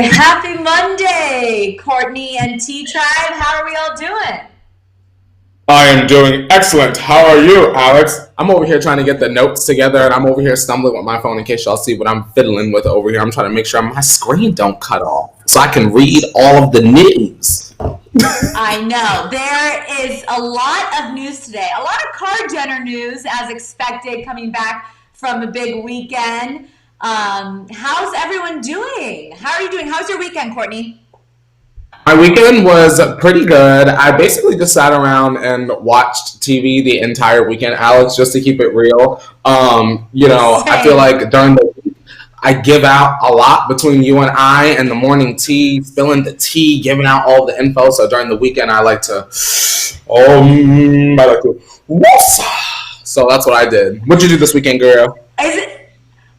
Happy Monday, Courtney and T-Tribe. How are we all doing? I am doing excellent. How are you, Alex? I'm over here trying to get the notes together, and I'm over here stumbling with my phone in case y'all see what I'm fiddling with over here. I'm trying to make sure my screen don't cut off so I can read all of the news. I know. There is a lot of news today. A lot of Kardashian news, as expected, coming back from a big weekend. How's everyone doing? How are you doing? How's your weekend, Courtney? My weekend was pretty good. I basically just sat around and watched TV the entire weekend, Alex, just to keep it real. I feel like during the week, I give out a lot between you and I and the morning tea, spilling the tea, giving out all the info. So during the weekend, I like to, woosah. So that's what I did. What'd you do this weekend, girl?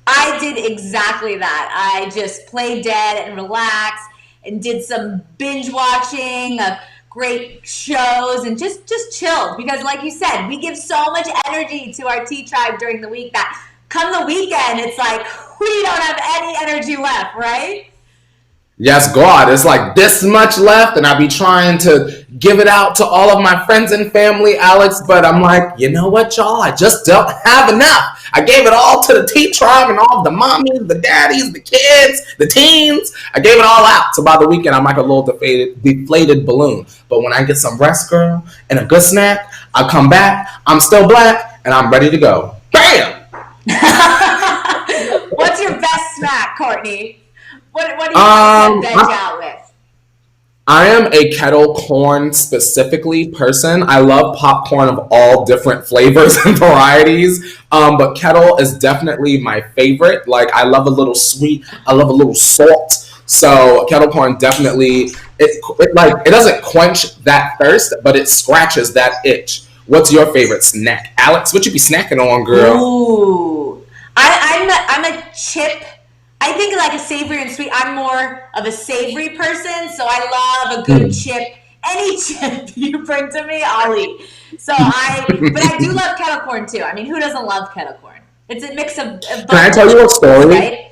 I did exactly that. I just played dead and relaxed and did some binge watching of great shows and just chilled. Because like you said, we give so much energy to our T-Tribe during the week that come the weekend, it's like we don't have any energy left, right? Yes, God, it's like this much left, and I be trying to give it out to all of my friends and family, Alex, but I'm like, you know what, y'all? I just don't have enough. I gave it all to the T-Tribe and all of the mommies, the daddies, the kids, the teens. I gave it all out. So by the weekend, I'm like a little deflated balloon. But when I get some rest, girl, and a good snack, I come back, I'm still black, and I'm ready to go. Bam! What's your best snack, Courtney? What do you veg out with? I am a kettle corn specifically person. I love popcorn of all different flavors and varieties, but kettle is definitely my favorite. Like, I love a little sweet. I love a little salt. So kettle corn definitely, it doesn't quench that thirst, but it scratches that itch. What's your favorite snack? Alex, what you be snacking on, girl? Ooh, I'm a chip. I think like a savory and sweet. I'm more of a savory person, so I love a good chip. Any chip you bring to me, I'll eat. But I do love kettle corn too. I mean, who doesn't love kettle corn? It's a mix of both. Can I tell you a story? Right?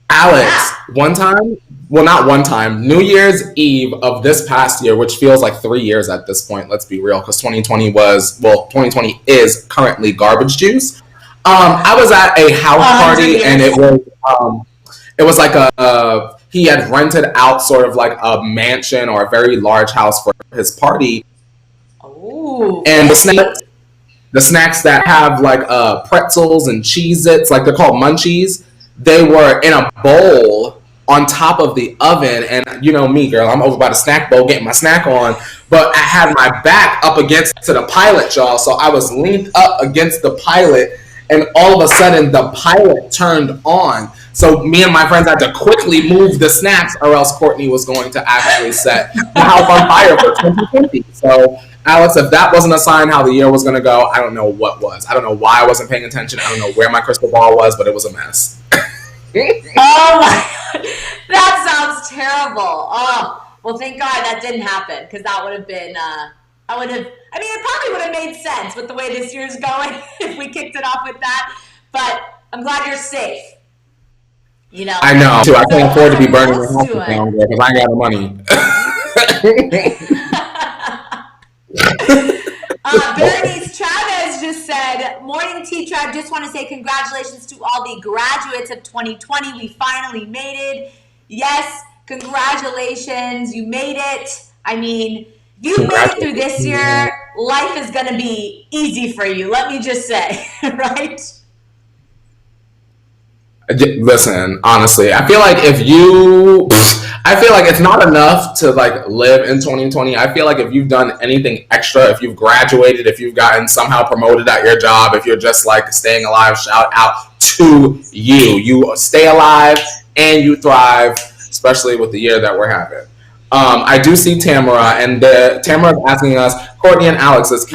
Alex, New Year's Eve of this past year, which feels like 3 years at this point, let's be real, because 2020 is currently garbage juice. I was at a house party, and it was like he had rented out sort of like a mansion or a very large house for his party. Oh, and the snacks that have like pretzels and Cheez-Its, like they're called munchies, they were in a bowl on top of the oven. And you know me, girl, I'm over by the snack bowl getting my snack on, but I had my back up against the pilot, y'all. So I was leaned up against the pilot, and all of a sudden the pilot turned on. So me and my friends had to quickly move the snacks, or else Courtney was going to actually set the house on fire for 2020. So Alex, if that wasn't a sign how the year was going to go, I don't know what was. I don't know why I wasn't paying attention. I don't know where my crystal ball was, but it was a mess. Oh my God. That sounds terrible. Oh, well, thank God that didn't happen, because that would have been, it probably would have made sense with the way this year's going if we kicked it off with that. But I'm glad you're safe. You know, I know too. I can't afford to be burning the house down there because I ain't got the money. Bernice Chavez just said, "Morning T-Tribe, just want to say congratulations to all the graduates of 2020. We finally made it. Yes, congratulations. You made it. I mean, if you made it through this year, life is going to be easy for you. Let me just say, right?" Listen, honestly, I feel like it's not enough to like live in 2020. I feel like if you've done anything extra, if you've graduated, if you've gotten somehow promoted at your job, if you're just like staying alive, shout out to you. You stay alive and you thrive, especially with the year that we're having. I do see Tamara, and Tamara is asking us, Courtney and Alex, is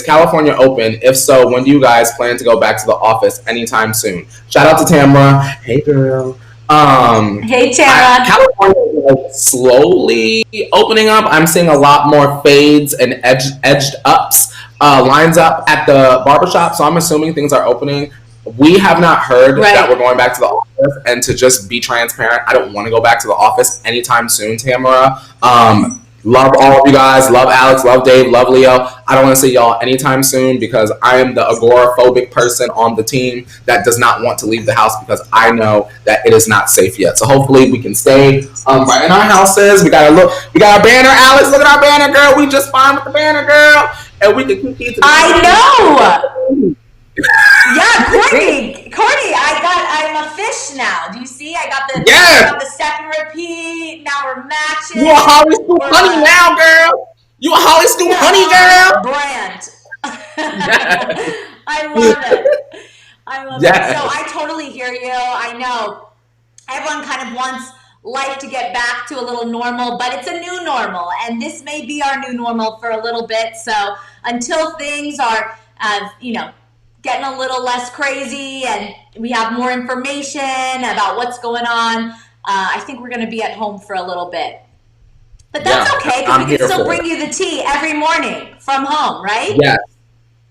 California open? If so, when do you guys plan to go back to the office? Anytime soon. Shout out to Tamara. Hey, girl. Hey, Tamara. California is slowly opening up. I'm seeing a lot more fades and edged ups, lines up at the barbershop, so I'm assuming things are opening. We have not heard Right. that we're going back to the office, and to just be transparent, I don't want to go back to the office anytime soon, Tamara. Love all of you guys. Love Alex. Love Dave. Love Leo. I don't want to see y'all anytime soon because I am the agoraphobic person on the team that does not want to leave the house because I know that it is not safe yet. So hopefully we can stay right in our houses. We got a banner, Alex. Look at our banner, girl. We just fine with the banner, girl, and we can keep to the I know. Yeah, Courtney, I'm a fish now. Do you see? I got the step and repeat. Now we're matching. You a Hollyscoop honey now, girl. You a Hollyscoop honey, girl. Brand. I love it. I love it. So I totally hear you. I know everyone kind of wants life to get back to a little normal, but it's a new normal, and this may be our new normal for a little bit. So until things are, getting a little less crazy and we have more information about what's going on, I think we're going to be at home for a little bit. But that's okay, because we can still bring you the tea every morning from home, right?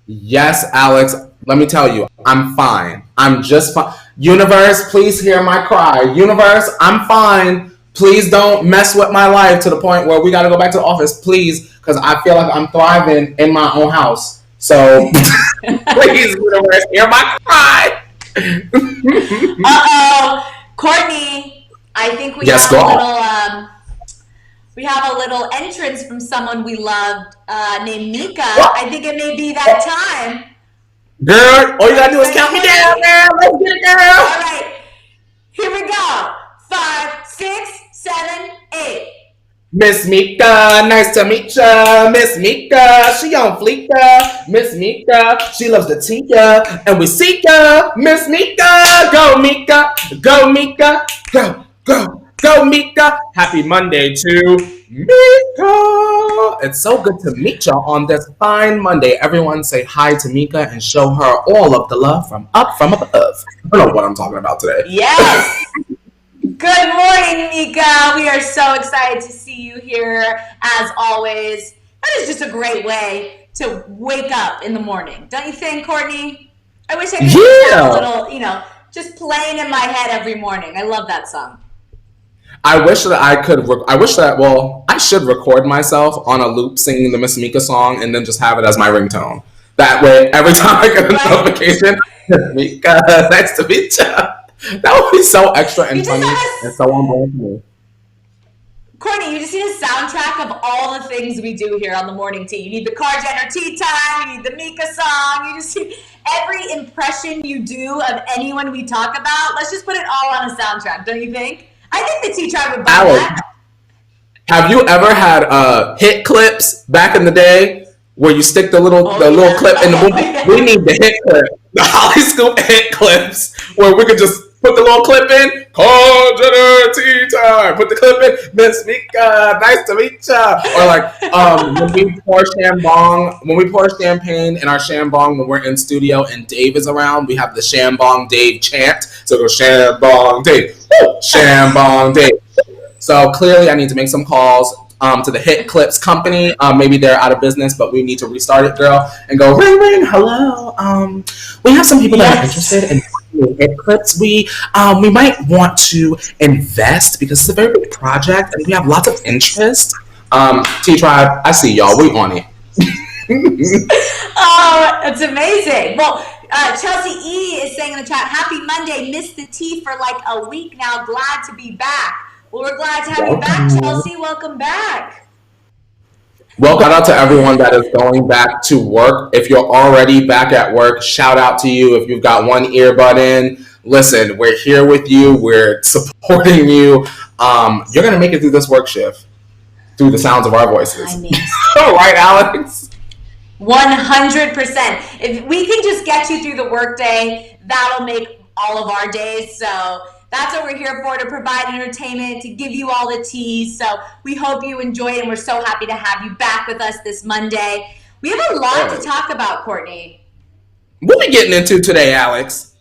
Yes, Alex. Let me tell you, I'm fine. I'm just fine. Universe, please hear my cry. Universe, I'm fine. Please don't mess with my life to the point where we got to go back to the office, please, because I feel like I'm thriving in my own house. So please, universe, hear my cry. Courtney, I think we have a little entrance from someone we loved named Mika. I think it may be that time. Girl, all you gotta do is count me down, girl. Let's get it, girl. All right, here we go. 5, 6, 7, 8. Miss Mika, nice to meet ya. Miss Mika, she on fleek ya. Miss Mika, she loves the tia, and we seek ya. Miss Mika, go Mika, go Mika, go Mika. Happy Monday to Mika. It's so good to meet y'all on this fine Monday. Everyone say hi to Mika and show her all of the love from above. I don't know what I'm talking about today. Yes. Good morning, Mika. We are so excited to see you here, as always. That is just a great way to wake up in the morning. Don't you think, Courtney? I wish I could have a little, just playing in my head every morning. I love that song. I wish that I should record myself on a loop singing the Miss Mika song and then just have it as my ringtone. That way, every time I get a notification, Miss Mika, nice to meet ya. That would be so extra and funny and so on brand for me. Courtney, you just need a soundtrack of all the things we do here on the morning tea. You need the Car tea time, you need the Mika song, you just need every impression you do of anyone we talk about. Let's just put it all on a soundtrack, don't you think? I think the tea tribe would buy that. Have you ever had hit clips back in the day where you stick the little clip in the movie? We need the hit clip, the Hollyscoop hit clips, where we could just put the little clip in. Car tea time. Put the clip in. Miss Mika, nice to meet ya. Or like when we pour champagne in our shambong when we're in studio and Dave is around, we have the shambong Dave chant. So go shambong Dave, shambong Dave. So clearly I need to make some calls to the Hit Clips company. Maybe they're out of business, but we need to restart it, girl, and go, ring, ring, hello. We have some people that are interested in Hit Clips. We might want to invest because it's a very big project and we have lots of interest. T-Tribe, I see y'all. We on it. Oh, that's amazing. Well, Chelsea E is saying in the chat, happy Monday. Missed the tea for like a week now. Glad to be back. Well, we're glad to have you back, Chelsea. Welcome back. Well, shout out to everyone that is going back to work. If you're already back at work, shout out to you. If you've got one earbud in, listen, we're here with you. We're supporting you. You're going to make it through this work shift through the sounds of our voices. I mean, right, Alex? 100%. If we can just get you through the workday, that'll make all of our days. So that's what we're here for, to provide entertainment, to give you all the tea. So we hope you enjoy it, and we're so happy to have you back with us this Monday. We have a lot to talk about, Courtney. What are we getting into today, Alex?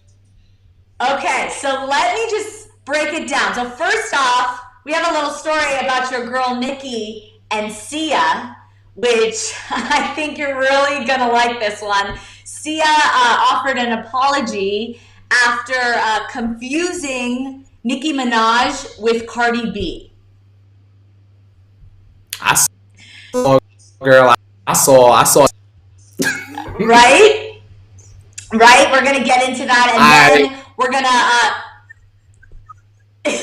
Okay, so let me just break it down. So first off, we have a little story about your girl NICKI and Sia, which I think you're really going to like this one. Sia offered an apology after confusing Nicki Minaj with Cardi B. I saw, girl. I saw. Right? Right? We're going to get into that. And then we're going to,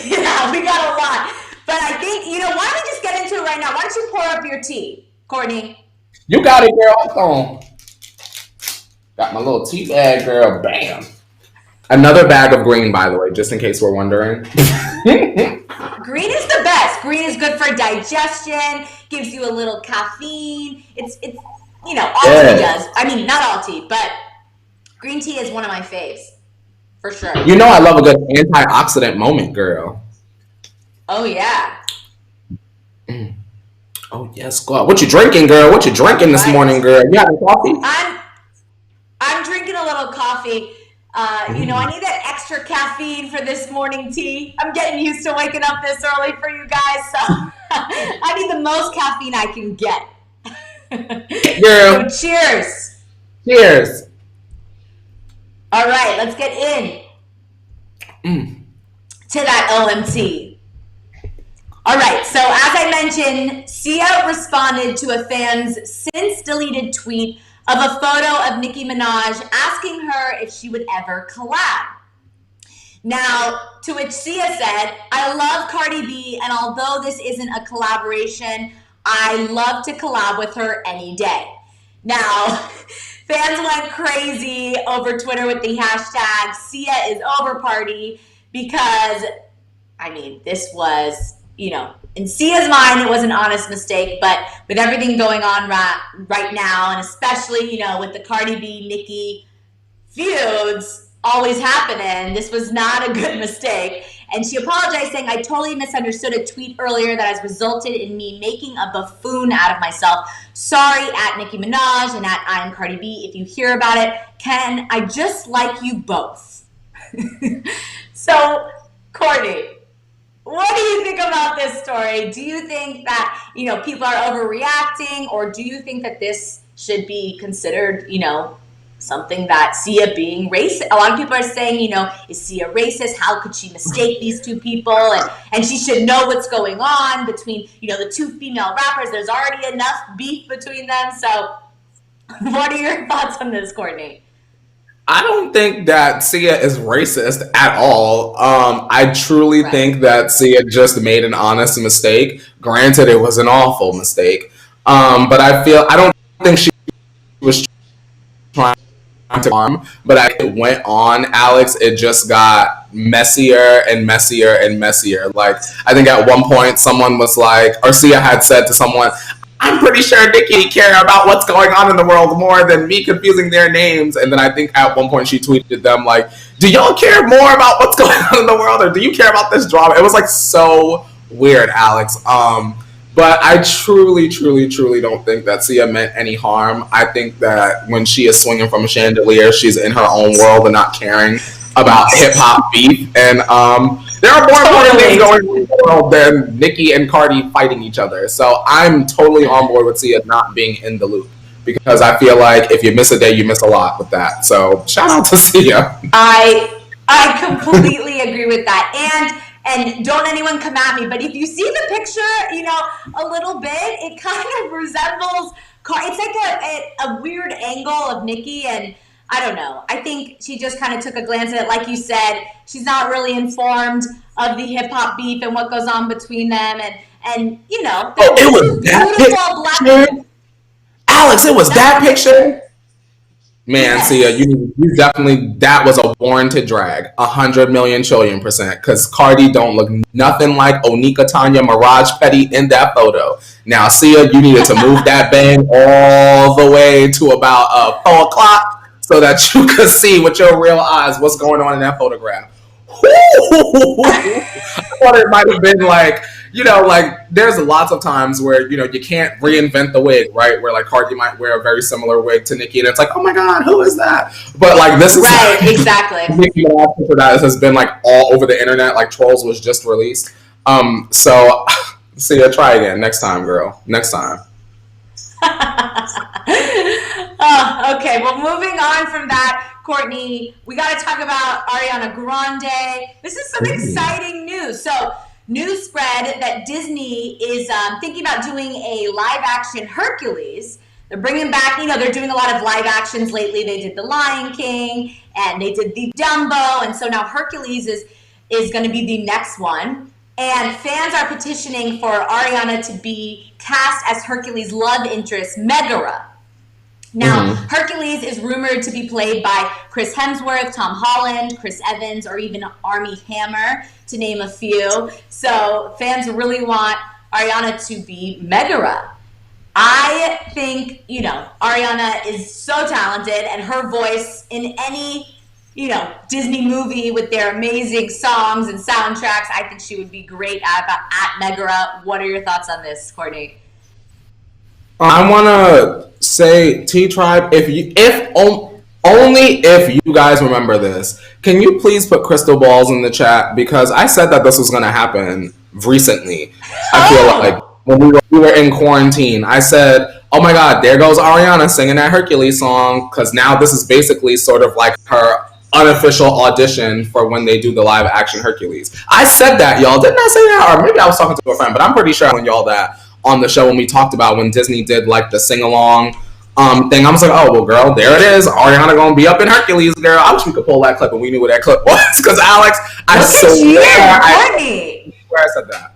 yeah, we got a lot. But I think, why don't we just get into it right now? Why don't you pour up your tea, Courtney? You got it, girl. Hold on. Got my little tea bag, girl. Bam. Another bag of green, by the way, just in case we're wondering. Green is the best. Green is good for digestion, gives you a little caffeine. It's all tea does. I mean, not all tea, but green tea is one of my faves, for sure. I love a good antioxidant moment, girl. Oh, yeah. Oh, yes, God. What you drinking, girl? What you drinking this morning, girl? You having coffee? I'm drinking a little coffee. I need that extra caffeine for this morning tea. I'm getting used to waking up this early for you guys, so I need the most caffeine I can get. Girl. So cheers. Cheers. All right, let's get in to that OMT. All right, so as I mentioned, Sia responded to a fan's since deleted tweet of a photo of Nicki Minaj asking her if she would ever collab. Now, to which Sia said, I love Cardi B, and although this isn't a collaboration, I love to collab with her any day. Now, fans went crazy over Twitter with the hashtag Sia is over party because, this was, in Sia's mind, it was an honest mistake, but with everything going on right now, and especially, with the Cardi B, Nicki feuds always happening, this was not a good mistake. And she apologized, saying, I totally misunderstood a tweet earlier that has resulted in me making a buffoon out of myself. Sorry, at Nicki Minaj and at I am Cardi B. If you hear about it, can I just like you both? So, Courtney, what do you think about this story? Do you think that, people are overreacting, or do you think that this should be considered, something that Sia being racist? A lot of people are saying, is Sia racist? How could she mistake these two people? And she should know what's going on between, the two female rappers. There's already enough beef between them. So what are your thoughts on this, Courtney? I don't think that Sia is racist at all. I truly think that Sia just made an honest mistake. Granted, it was an awful mistake. But I don't think she was trying to harm, but as it went on, Alex, it just got messier and messier and messier. Like, I think at one point someone was like, or Sia had said to someone, I'm pretty sure Nicki care about what's going on in the world more than me confusing their names. And then I think at one point she tweeted them like, do y'all care more about what's going on in the world, or do you care about this drama? It was like so weird, Alex. But I truly, truly, truly don't think that Sia meant any harm. I think that when she is swinging from a chandelier, she's in her own world and not caring about hip-hop beef. And there are more important things going on in the world than Nicki and Cardi fighting each other. So I'm totally on board with Sia not being in the loop, because I feel like if you miss a day, you miss a lot with that. So shout out to Sia. I completely agree with that. And don't anyone come at me, but if you see the picture, a little bit, it kind of resembles, it's like a weird angle of Nicki, and I don't know. I think she just kind of took a glance at it. Like you said, she's not really informed of the hip-hop beef and what goes on between them, and it was that picture? Alex, it was that picture? Man, yes. Sia, you definitely, that was a warranted drag, 100 million trillion %, because Cardi don't look nothing like Onika Tanya Mirage Petty in that photo. Now, Sia, you needed to move that bang all the way to about 4 o'clock so that you could see with your real eyes what's going on in that photograph. I thought it might have been like, there's lots of times where, you can't reinvent the wig, right? Where like Cardi might wear a very similar wig to Nicki, and it's like, oh my God, who is that? But like, this is right, exactly. Nicki Minaj for that has been like all over the internet. Like Trolls was just released. So Sia, try again next time, girl. Next time. Oh, okay. Well, moving on from that, Courtney, we got to talk about Ariana Grande. This is some exciting news. So, news spread that Disney is thinking about doing a live action Hercules. They're bringing back, they're doing a lot of live actions lately. They did The Lion King and they did the Dumbo. And so now Hercules is going to be the next one. And fans are petitioning for Ariana to be cast as Hercules' love interest, Megara. Now, Hercules is rumored to be played by Chris Hemsworth, Tom Holland, Chris Evans, or even Armie Hammer, to name a few. So fans really want Ariana to be Megara. I think, Ariana is so talented, and her voice in any, Disney movie with their amazing songs and soundtracks, I think she would be great at Megara. What are your thoughts on this, Courtney? I want to say, T Tribe, only if you guys remember this, can you please put crystal balls in the chat? Because I said that this was going to happen recently. I feel like when we were in quarantine, I said, oh my God, there goes Ariana singing that Hercules song. Because now this is basically sort of like her unofficial audition for when they do the live action Hercules. I said that, y'all. Didn't I say that? Or maybe I was talking to a friend, but I'm pretty sure I told y'all that on the show when we talked about when Disney did like the sing-along thing. I was like, oh, well, girl, there it is. Ariana gonna be up in Hercules, girl. I wish we could pull that clip and we knew what that clip was. Because Alex, I swear I said that.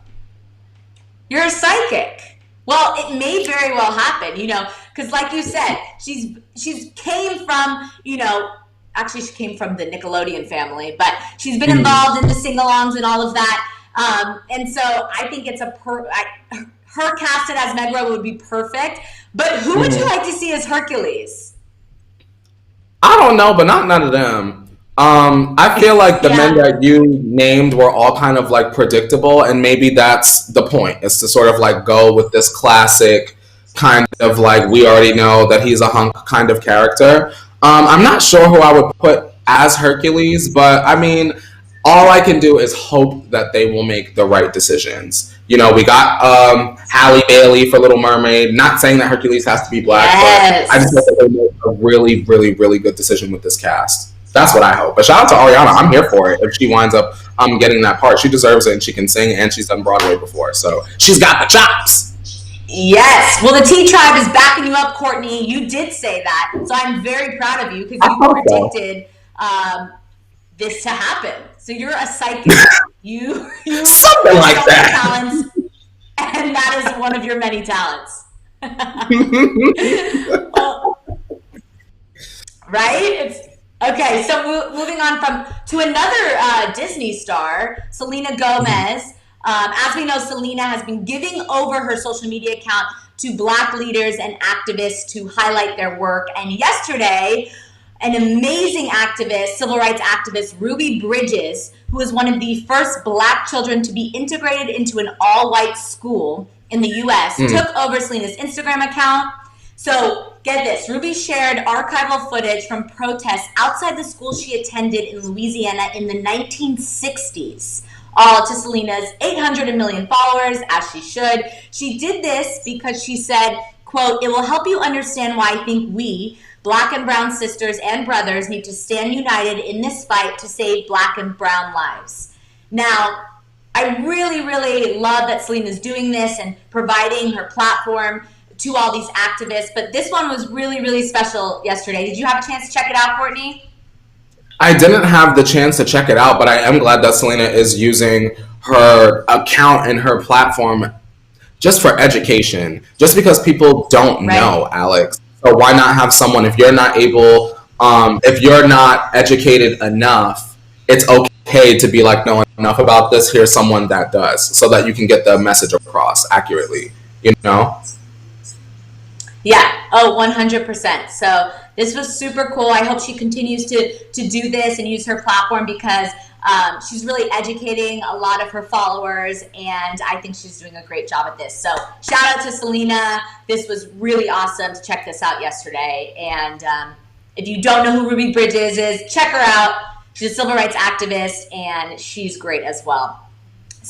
You're a psychic. Well, it may very well happen, because like you said, she's came from, actually she came from the Nickelodeon family, but she's been involved in the sing-alongs and all of that. And so I think it's her casted as Megara would be perfect. But who would you like to see as Hercules? I don't know, but not none of them. I feel like the men that you named were all kind of like predictable, and maybe that's the point, is to sort of like go with this classic kind of like, we already know that he's a hunk kind of character. I'm not sure who I would put as Hercules, but I mean, all I can do is hope that they will make the right decisions. We got Halle Bailey for Little Mermaid. Not saying that Hercules has to be black, but I just hope that they make a really, really, really good decision with this cast. That's what I hope. But shout out to Ariana. I'm here for it. If she winds up getting that part, she deserves it, and she can sing, and she's done Broadway before, so she's got the chops. Yes. Well, the T Tribe is backing you up, Courtney. You did say that, so I'm very proud of you because you predicted this to happen. So you're a psychic. You something like that. Talents, and that is one of your many talents. Right? Okay. So moving on to another Disney star, Selena Gomez. As we know, Selena has been giving over her social media account to Black leaders and activists to highlight their work. And yesterday, an amazing activist, civil rights activist, Ruby Bridges, who was one of the first Black children to be integrated into an all-white school in the U.S., took over Selena's Instagram account. So get this, Ruby shared archival footage from protests outside the school she attended in Louisiana in the 1960s. All to Selena's 800 million followers, as she should. She did this because she said, quote, "It will help you understand why I think we, Black and brown sisters and brothers, need to stand united in this fight to save Black and brown lives." Now, I really, really love that Selena's doing this and providing her platform to all these activists, but this one was really, really special yesterday. Did you have a chance to check it out, Courtney? I didn't have the chance to check it out, but I am glad that Selena is using her account and her platform just for education, just because people don't know, Alex. So why not have someone, if you're not able, if you're not educated enough, it's okay to be like, no, enough about this, here's someone that does, so that you can get the message across accurately, Yeah, 100%. So this was super cool. I hope she continues to do this and use her platform because she's really educating a lot of her followers, and I think she's doing a great job at this. So shout out to Selena. This was really awesome to check this out yesterday. And if you don't know who Ruby Bridges is, check her out. She's a civil rights activist, and she's great as well.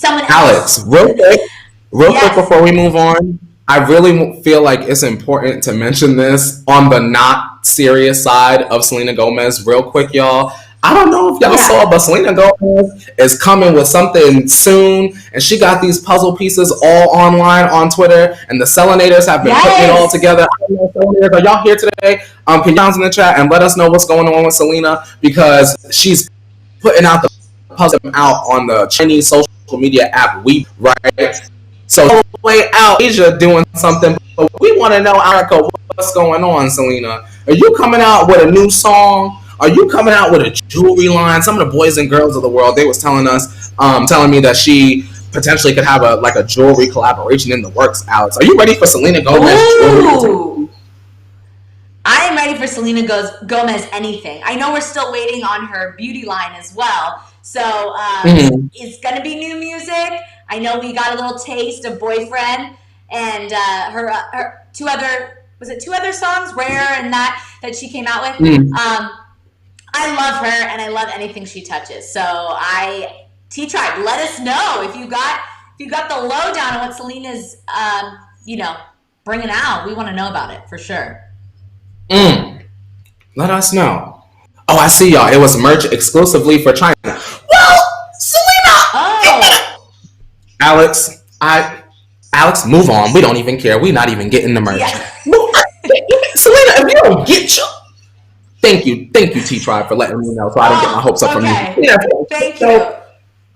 Alex, real quick before we move on, I really feel like it's important to mention this on the not not serious side of Selena Gomez real quick, y'all. I don't know if y'all saw, but Selena Gomez is coming with something soon, and she got these puzzle pieces all online on Twitter, and the Selenators have been putting it all together. I don't know, Selenators, are y'all here today? Can you guys in the chat and let us know what's going on with Selena, because she's putting out the puzzle out on the Chinese social media app Weebly, right? So way out Asia doing something, but we want to know, Erica, what's going on, Selena? Are you coming out with a new song? Are you coming out with a jewelry line? Some of the boys and girls of the world, they was telling me that she potentially could have a jewelry collaboration in the works, Alex. Are you ready for Selena Gomez jewelry? I am ready for Selena Gomez anything. I know we're still waiting on her beauty line as well. So it's going to be new music. I know we got a little taste of Boyfriend and her two other songs, Rare and that she came out with. I love her and I love anything she touches. So T-Tribe, let us know if you got the lowdown on what Selena's bringing out. We want to know about it for sure. Let us know. Oh, I see, y'all. It was merch exclusively for China. Well, Selena! Oh. Alex, move on. We don't even care. We're not even getting the merch. Yeah. Selena, if you don't get you... Thank you, T-Tribe, for letting me know so I didn't get my hopes up from you. Yeah. Thank you.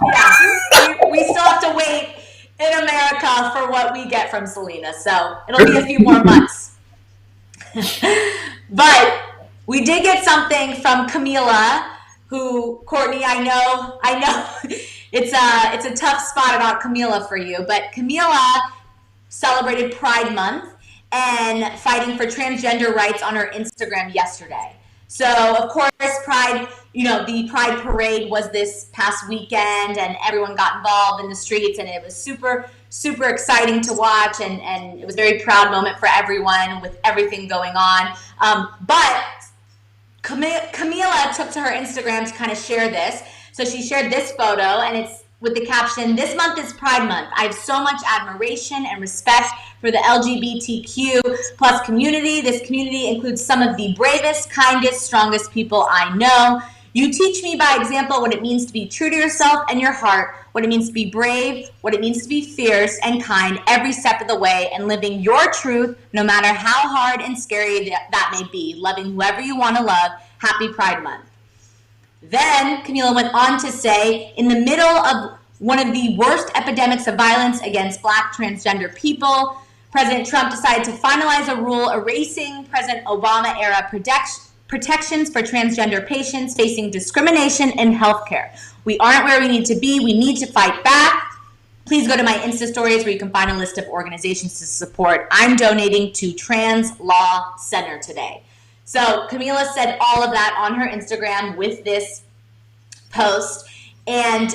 Yeah, we still have to wait in America for what we get from Selena, so it'll be a few more months. But we did get something from Camila, who, Courtney, I know it's a tough spot about Camila for you, but Camila celebrated Pride Month and fighting for transgender rights on her Instagram yesterday. So, of course, Pride, the Pride Parade was this past weekend, and everyone got involved in the streets, and it was super, super exciting to watch, and it was a very proud moment for everyone with everything going on. But Camila took to her Instagram to kind of share this. So she shared this photo, and it's with the caption, "This month is Pride Month. I have so much admiration and respect for the LGBTQ plus community. This community includes some of the bravest, kindest, strongest people I know. You teach me by example what it means to be true to yourself and your heart, what it means to be brave, what it means to be fierce and kind every step of the way, and living your truth no matter how hard and scary that may be, loving whoever you want to love. Happy Pride Month." Then Camila went on to say, in the middle of one of the worst epidemics of violence against Black transgender people, President Trump decided to finalize a rule erasing President Obama-era protections for transgender patients facing discrimination in healthcare. We aren't where we need to be. We need to fight back. Please go to my Insta stories where you can find a list of organizations to support. I'm donating to Trans Law Center today. So Camila said all of that on her Instagram with this post. And,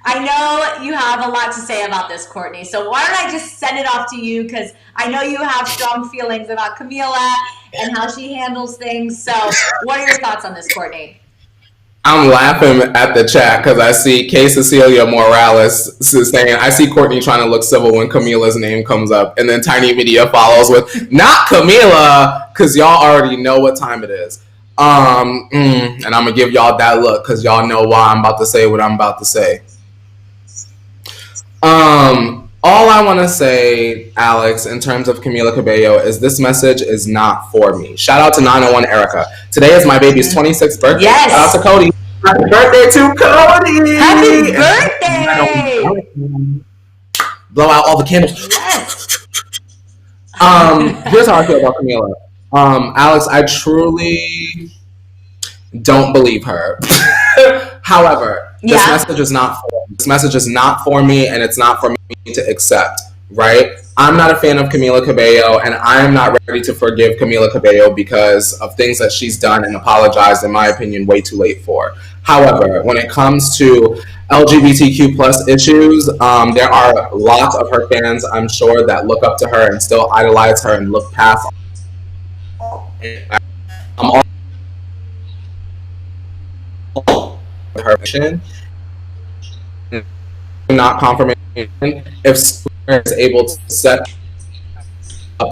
I know you have a lot to say about this, Courtney. So why don't I just send it off to you, because I know you have strong feelings about Camila and how she handles things. So what are your thoughts on this, Courtney? I'm laughing at the chat because I see K. Cecilia Morales saying, I see Courtney trying to look civil when Camila's name comes up. And then Tiny Media follows with, not Camila, because y'all already know what time it is. And I'm going to give y'all that look because y'all know why I'm about to say what I'm about to say. All I want to say, Alex, in terms of Camila Cabello, is this message is not for me. Shout out to 901 Erica. Today is my baby's 26th birthday. Yes. Shout out to Cody. Happy birthday to Cody! Happy birthday! Blow out all the candles. Yes. Here's how I feel about Camila. Alex, I truly don't believe her. However, this message is not for me, and it's not for me to accept, right? I'm not a fan of Camila Cabello, and I am not ready to forgive Camila Cabello because of things that she's done and apologized, in my opinion, way too late for. However, when it comes to LGBTQ plus issues, there are lots of her fans, I'm sure, that look up to her and still idolize her and look past her mission. Not confirmation. If Square is able to set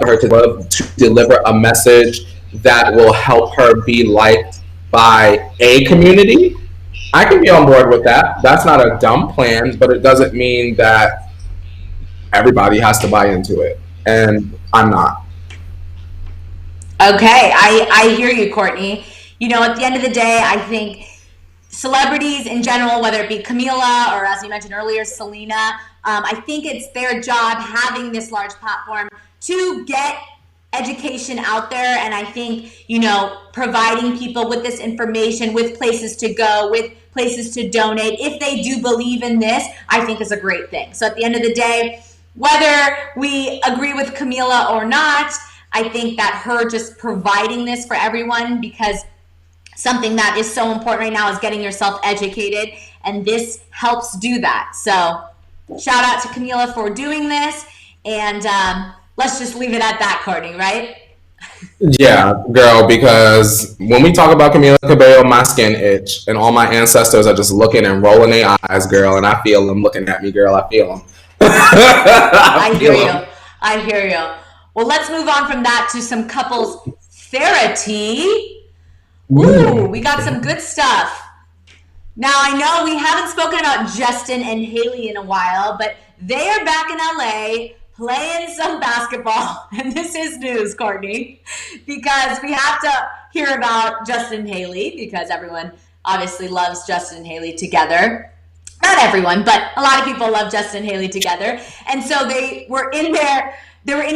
her to deliver a message that will help her be liked by a community, I can be on board with that. That's not a dumb plan, but it doesn't mean that everybody has to buy into it. And I'm not. Okay, I hear you, Courtney. You know, at the end of the day, I think celebrities in general, whether it be Camila or, as you mentioned earlier, Selena, I think it's their job having this large platform to get education out there. And I think, you know, providing people with this information, with places to go, with places to donate, if they do believe in this, I think is a great thing. So at the end of the day, whether we agree with Camila or not, I think that her just providing this for everyone, because something that is so important right now is getting yourself educated, and this helps do that. So shout out to Camila for doing this, and let's just leave it at that, Courtney, right? Yeah, girl, because when we talk about Camila Cabello, my skin itch, and all my ancestors are just looking and rolling their eyes, girl, and I feel them looking at me, girl. I feel them. I hear you. I hear you. Well, let's move on from that to some couples therapy. Ooh, we got some good stuff. Now, I know we haven't spoken about Justin and Hailey in a while, but they are back in LA playing some basketball. And this is news, Courtney, because we have to hear about Justin and Hailey, because everyone obviously loves Justin and Hailey together. Not everyone, but a lot of people love Justin and Hailey together. And so they were in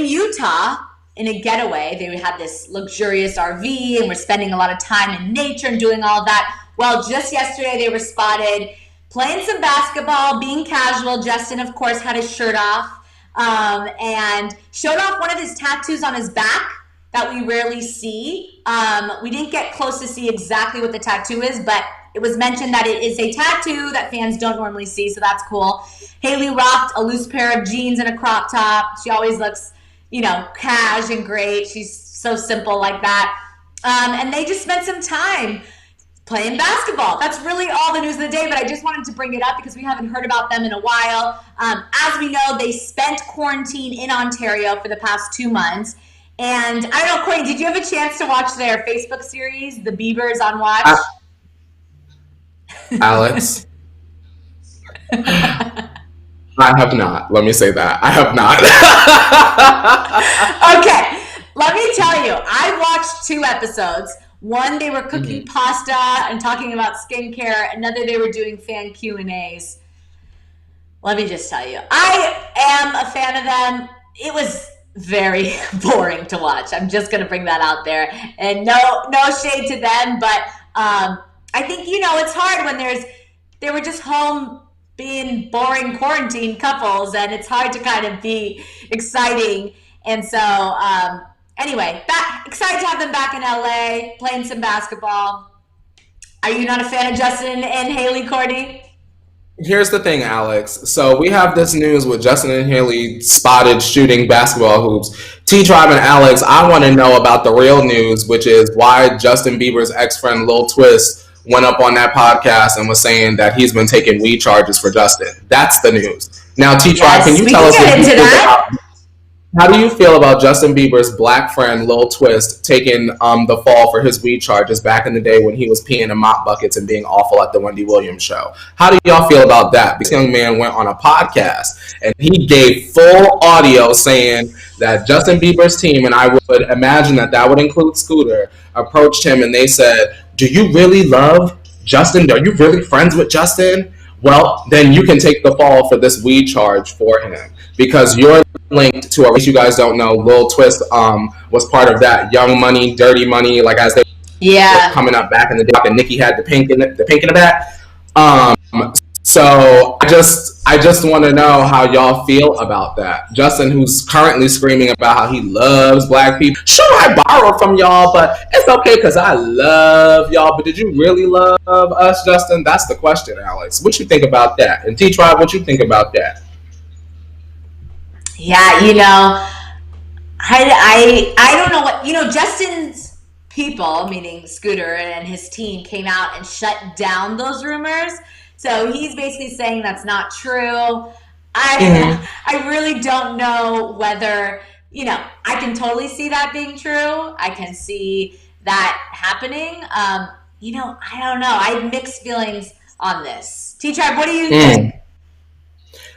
Utah in a getaway. They had this luxurious RV and were spending a lot of time in nature and doing all of that. Well, just yesterday they were spotted playing some basketball, being casual. Justin, of course, had his shirt off and showed off one of his tattoos on his back that we rarely see. We didn't get close to see exactly what the tattoo is, but it was mentioned that it is a tattoo that fans don't normally see, so that's cool. Hailey rocked a loose pair of jeans and a crop top. She always looks, you know, cash and great. She's so simple like that. And they just spent some time playing basketball. That's really all the news of the day, but I just wanted to bring it up because we haven't heard about them in a while. As we know, they spent quarantine in Ontario for the past 2 months. And I don't know, Courtney, did you have a chance to watch their Facebook series, The Biebers on Watch? Alex, I have not. Let me say that. I have not. Okay, let me tell you, I watched 2 episodes. One, they were cooking pasta and talking about skincare. Another, they were doing fan Q&As. Let me just tell you, I am a fan of them. It was very boring to watch. I'm just going to bring that out there. And no shade to them, but I think, you know, it's hard when they were just home being boring quarantine couples, and it's hard to kind of be exciting. And so, anyway, excited to have them back in LA, playing some basketball. Are you not a fan of Justin and Hailey, Courtney? Here's the thing, Alex. So we have this news with Justin and Hailey spotted shooting basketball hoops. T-Tribe and Alex, I want to know about the real news, which is why Justin Bieber's ex-friend Lil Twist went up on that podcast and was saying that he's been taking weed charges for Justin. That's the news. Now, T-Tribe, can you tell us how do you feel about Justin Bieber's black friend Lil Twist taking the fall for his weed charges back in the day when he was peeing in mop buckets and being awful at the Wendy Williams show? How do y'all feel about that? This young man went on a podcast and he gave full audio saying that Justin Bieber's team, and I would imagine that would include Scooter, approached him and they said, "Do you really love Justin? Are you really friends with Justin? Well, then you can take the fall for this weed charge for him because you're linked to a race you guys don't know. Lil Twist was part of that Young Money, Dirty Money, like as they were coming up back in the day, and NICKI had the pink in the back. So I just want to know how y'all feel about that. Justin, who's currently screaming about how he loves black people. Sure, I borrowed from y'all, but it's okay because I love y'all. But did you really love us, Justin? That's the question, Alex. What you think about that? And T-Tribe, what you think about that? Yeah, you know, I don't know what, you know, Justin's people, meaning Scooter and his team, came out and shut down those rumors. So he's basically saying that's not true. I really don't know whether I can totally see that being true. I can see that happening. I don't know. I have mixed feelings on this. T-Tribe, what do you think?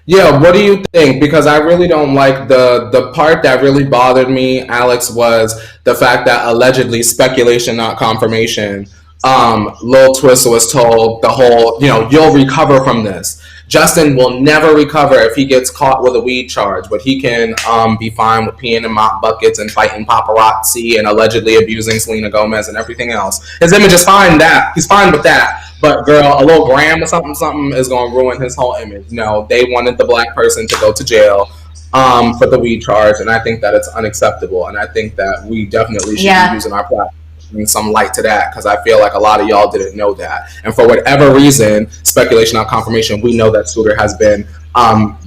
Yeah, what do you think? Because I really don't like the part that really bothered me, Alex, was the fact that allegedly speculation, not confirmation. Lil Twist was told the whole, you'll recover from this. Justin will never recover if he gets caught with a weed charge, but he can be fine with peeing in mop buckets and fighting paparazzi and allegedly abusing Selena Gomez and everything else. His image is fine. He's fine with that. But girl, a little gram or something is gonna ruin his whole image. No, they wanted the black person to go to jail for the weed charge, and I think that it's unacceptable. And I think that we definitely should be using our platform to bring some light to that, because I feel like a lot of y'all didn't know that. And for whatever reason, speculation, not confirmation, we know that Scooter has been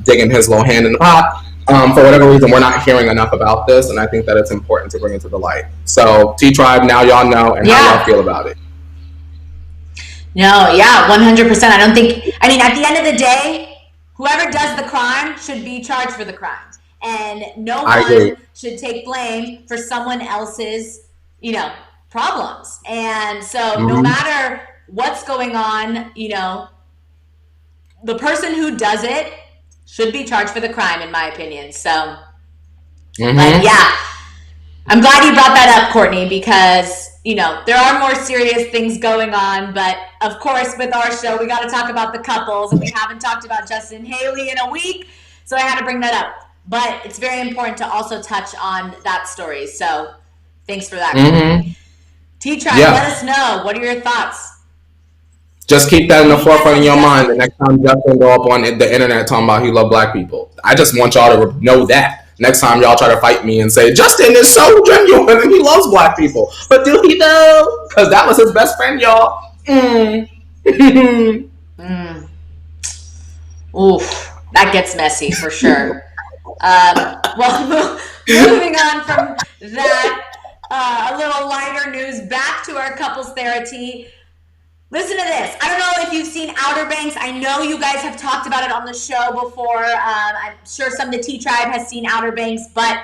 digging his little hand in the pot. For whatever reason, we're not hearing enough about this, and I think that it's important to bring it to the light. So, T-Tribe, now y'all know, and how y'all feel about it. No, 100%. At the end of the day, whoever does the crime should be charged for the crime. And no one should take blame for someone else's, problems. And so no matter what's going on, the person who does it should be charged for the crime, in my opinion. So, but yeah, I'm glad you brought that up, Courtney, because there are more serious things going on, but of course, with our show, we got to talk about the couples, and we haven't talked about Justin and Hailey in a week, so I had to bring that up. But it's very important to also touch on that story, so thanks for that. T-Tribe, let us know. What are your thoughts? Just keep that in the forefront of your mind the next time Justin go up on the internet talking about he love black people. I just want y'all to know that. Next time y'all try to fight me and say, Justin is so genuine and he loves black people. But do he though? Because that was his best friend, y'all. Oof. That gets messy for sure. Well, moving on from that, a little lighter news, back to our couples therapy. Listen to this. I don't know if you've seen Outer Banks. I know you guys have talked about it on the show before. I'm sure some of the T-Tribe has seen Outer Banks, but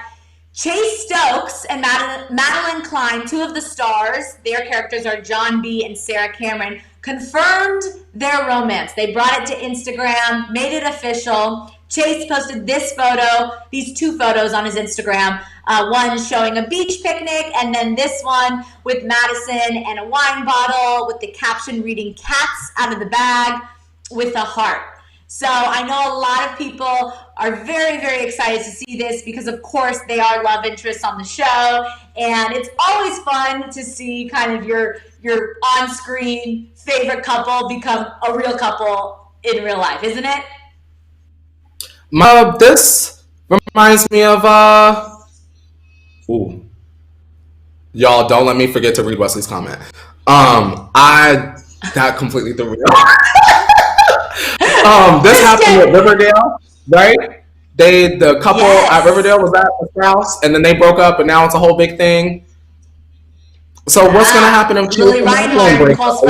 Chase Stokes and MADELYN CLINE, two of the stars, their characters are John B. and Sarah Cameron, confirmed their romance. They brought it to Instagram, made it official. Chase posted these two photos on his Instagram, one showing a beach picnic, and then this one with Madison and a wine bottle with the caption reading "Cats out of the bag" with a heart. So I know a lot of people are very, very excited to see this because, of course, they are love interests on the show, and it's always fun to see kind of your on-screen favorite couple become a real couple in real life, isn't it? This reminds me of y'all don't let me forget to read Wesley's comment. That completely threw me off. This happened with Riverdale, right? The couple at Riverdale was at a house, and then they broke up, and now it's a whole big thing. So what's gonna happen if Lily Reinhardt break up?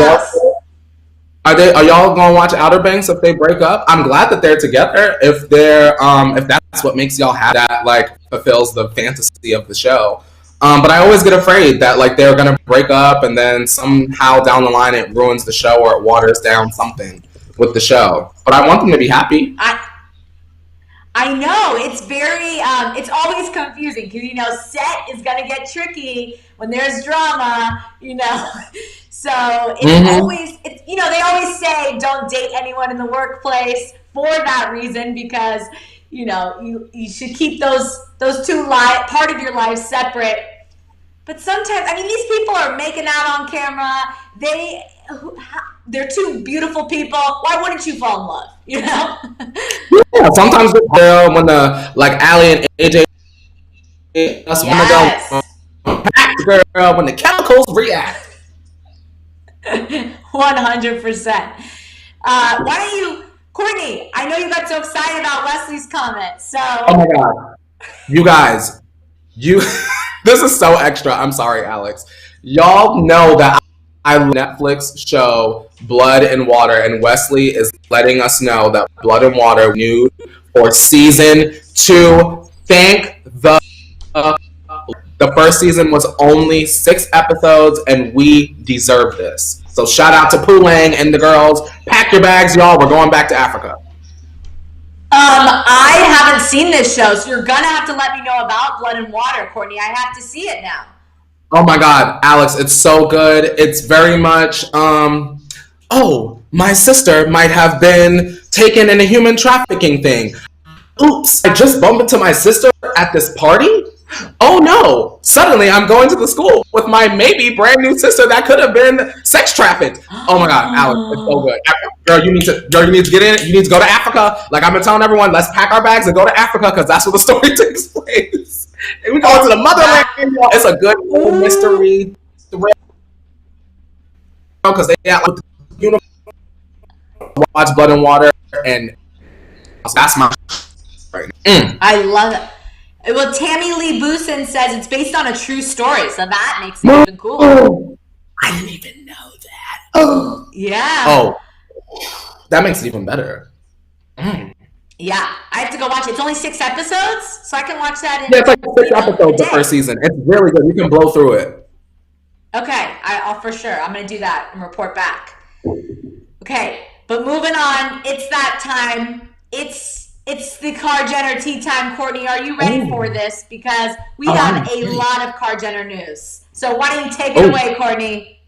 Are y'all gonna watch Outer Banks if they break up? I'm glad that they're together. If that's what makes y'all happy, that fulfills the fantasy of the show. But I always get afraid that they're gonna break up and then somehow down the line it ruins the show or it waters down something with the show. But I want them to be happy. I know it's very it's always confusing because set is gonna get tricky when there's drama, So it's always they always say don't date anyone in the workplace for that reason because you should keep those two part of your life separate. But sometimes these people are making out on camera. They're two beautiful people. Why wouldn't you fall in love? Yeah, sometimes the girl when Allie and AJ girl when the chemicals react. 100%. Why don't you, Courtney? I know you got so excited about Wesley's comment. So. Oh my God, you guys, this is so extra. I'm sorry, Alex. Y'all know that I Netflix show Blood and Water, and Wesley is letting us know that Blood and Water renewed for season 2. Thank the The first season was only 6 episodes, and we deserve this. So shout out to Pooh Lang and the girls. Pack your bags, y'all. We're going back to Africa. I haven't seen this show, so you're gonna have to let me know about Blood and Water, Courtney. I have to see it now. Oh my God, Alex, it's so good. It's very much, oh, my sister might have been taken in a human trafficking thing. Oops, I just bumped into my sister at this party? Oh no, suddenly I'm going to the school with my maybe brand new sister that could have been sex trafficked. Oh my God, Alex, it's so good. Girl, you need to get in. You need to go to Africa. Like I've been telling everyone, let's pack our bags and go to Africa because that's where the story takes place. And we go to the motherland. It's a good mystery because they got like, you know, watch Blood and Water, and that's my right now. I love it. Well, Tammy Lee Boosin says it's based on a true story, so that makes it even cooler. I didn't even know that. Oh, yeah. Oh, that makes it even better. Yeah, I have to go watch it. It's only 6 episodes, so I can watch that in. Yeah, it's like 6 episodes the first season. It's really good. You can blow through it. Okay, I'll for sure. I'm gonna do that and report back. Okay, but moving on. It's that time. It's the Kar Jenner tea time, Courtney. Are you ready for this? Because we have a lot of Kar Jenner news. So why don't you take it away, Courtney?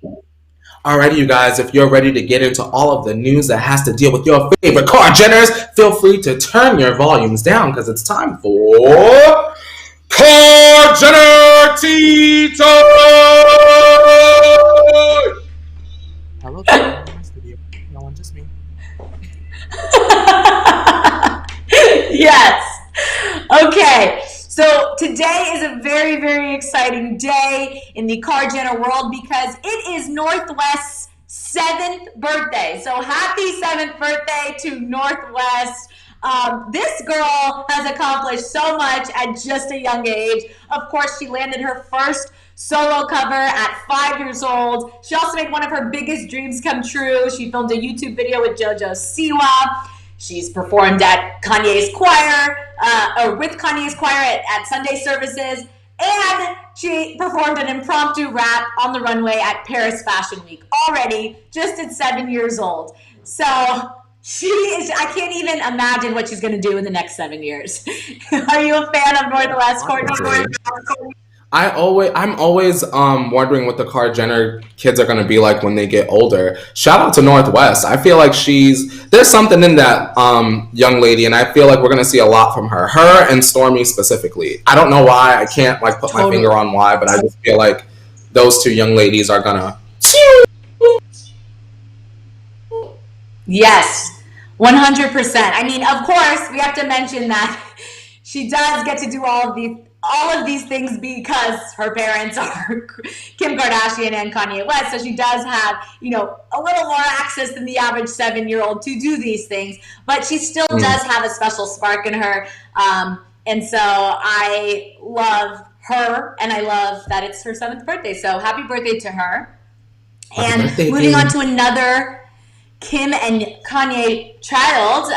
Alrighty, you guys, if you're ready to get into all of the news that has to deal with your favorite Kar Jenners, feel free to turn your volumes down because it's time for Kar Jenner Tea Time! Hello, no one, just me. Yes. Okay. So today is a very, very exciting day in the Kar Jenner world because it is Northwest's 7th birthday. So happy 7th birthday to Northwest. This girl has accomplished so much at just a young age. Of course, she landed her first solo cover at 5 years old. She also made one of her biggest dreams come true. She filmed a YouTube video with JoJo Siwa. She's performed at Kanye's choir, or with Kanye's choir at Sunday services, and she performed an impromptu rap on the runway at Paris Fashion Week already, just at 7 years old. So I can't even imagine what she's going to do in the next 7 years. Are you a fan of Northwest, Courtney? I'm always wondering what the Kar Jenner kids are going to be like when they get older. Shout out to Northwest. I feel like there's something in that young lady, and I feel like we're going to see a lot from her. Her and Stormi specifically. I don't know why. I can't put my finger on why, but I just feel like those two young ladies are going to... Yes, 100%. I mean, of course, we have to mention that she does get to do all of these things because her parents are Kim Kardashian and Kanye West. So she does have, a little more access than the average 7-year-old to do these things. But she still does have a special spark in her. And so I love her, and I love that it's her 7th birthday. So happy birthday to her. Happy birthday, moving Kim. on to another Kim and Kanye child,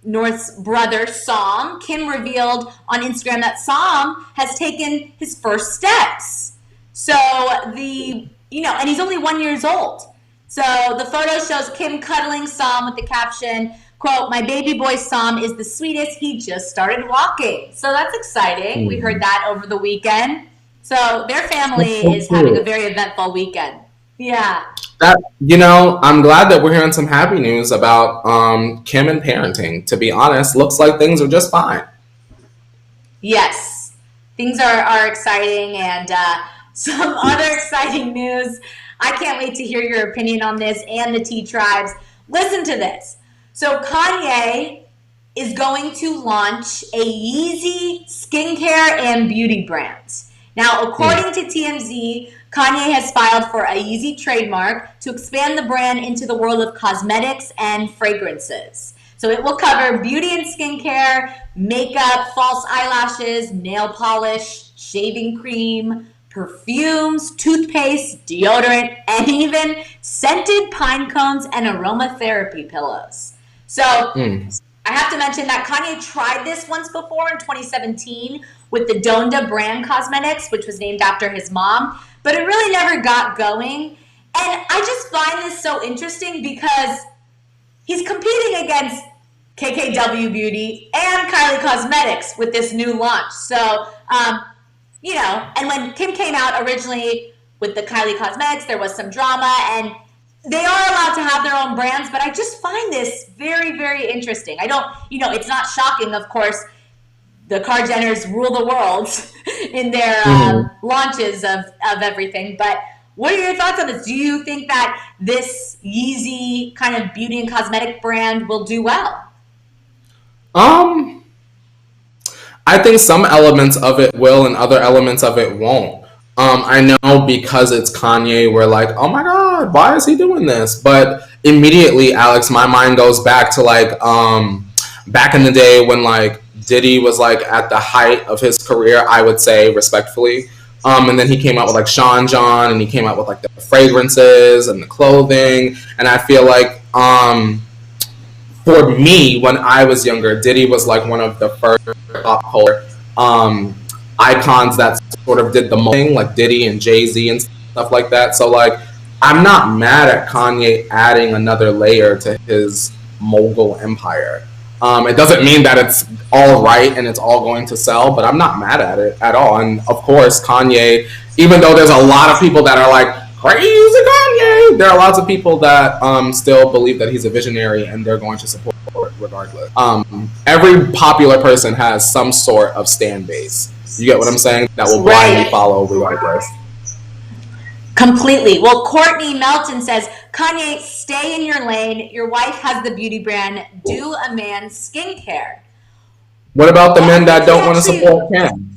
North's brother, Som. Kim revealed on Instagram that Som has taken his first steps. So and he's only 1 year old. So the photo shows Kim cuddling Som with the caption, quote, "My baby boy Som is the sweetest. He just started walking." So that's exciting. We heard that over the weekend. So their family is having a very eventful weekend. Yeah. I'm glad that we're hearing some happy news about Kim and parenting. To be honest, looks like things are just fine. Yes, things are exciting, and some other exciting news. I can't wait to hear your opinion on this and the T Tribes. Listen to this. So Kanye is going to launch a YEEZY skincare and beauty brand. Now, according to TMZ, Kanye has filed for a YEEZY trademark to expand the brand into the world of cosmetics and fragrances. So it will cover beauty and skincare, makeup, false eyelashes, nail polish, shaving cream, perfumes, toothpaste, deodorant, and even scented pine cones and aromatherapy pillows. So I have to mention that Kanye tried this once before in 2017 with the Donda brand cosmetics, which was named after his mom, but it really never got going. And I just find this so interesting because he's competing against KKW Beauty and Kylie Cosmetics with this new launch. So, you know, and when Kim came out originally with the Kylie Cosmetics, there was some drama, and they are allowed to have their own brands, but I just find this very, very interesting. I don't, you know, it's not shocking, of course, the Kardashians rule the world in their launches of everything, but what are your thoughts on this? Do you think that this Yeezy kind of beauty and cosmetic brand will do well? I think some elements of it will and other elements of it won't. I know because it's Kanye, we're like, oh my God, why is he doing this? But immediately, Alex, my mind goes back to like, back in the day when like Diddy was like at the height of his career, I would say respectfully. And then he came out with like Sean John, and he came out with like the fragrances and the clothing. And I feel like, for me, when I was younger, Diddy was like one of the first pop culture icons that sort of did the thing, like Diddy and Jay-Z and stuff like that. So like, I'm not mad at Kanye adding another layer to his mogul empire. It doesn't mean that it's all right and it's all going to sell, but I'm not mad at it at all. And of course, Kanye, even though there's a lot of people that are like, crazy Kanye, there are lots of people that still believe that he's a visionary and they're going to support it regardless. Every popular person has some sort of stan base. You get what I'm saying? That will blindly follow regardless. Completely. Well, Courtney Melton says, Kanye, stay in your lane. Your wife has the beauty brand. Do a man's skincare. What about the men that don't want to support Kim?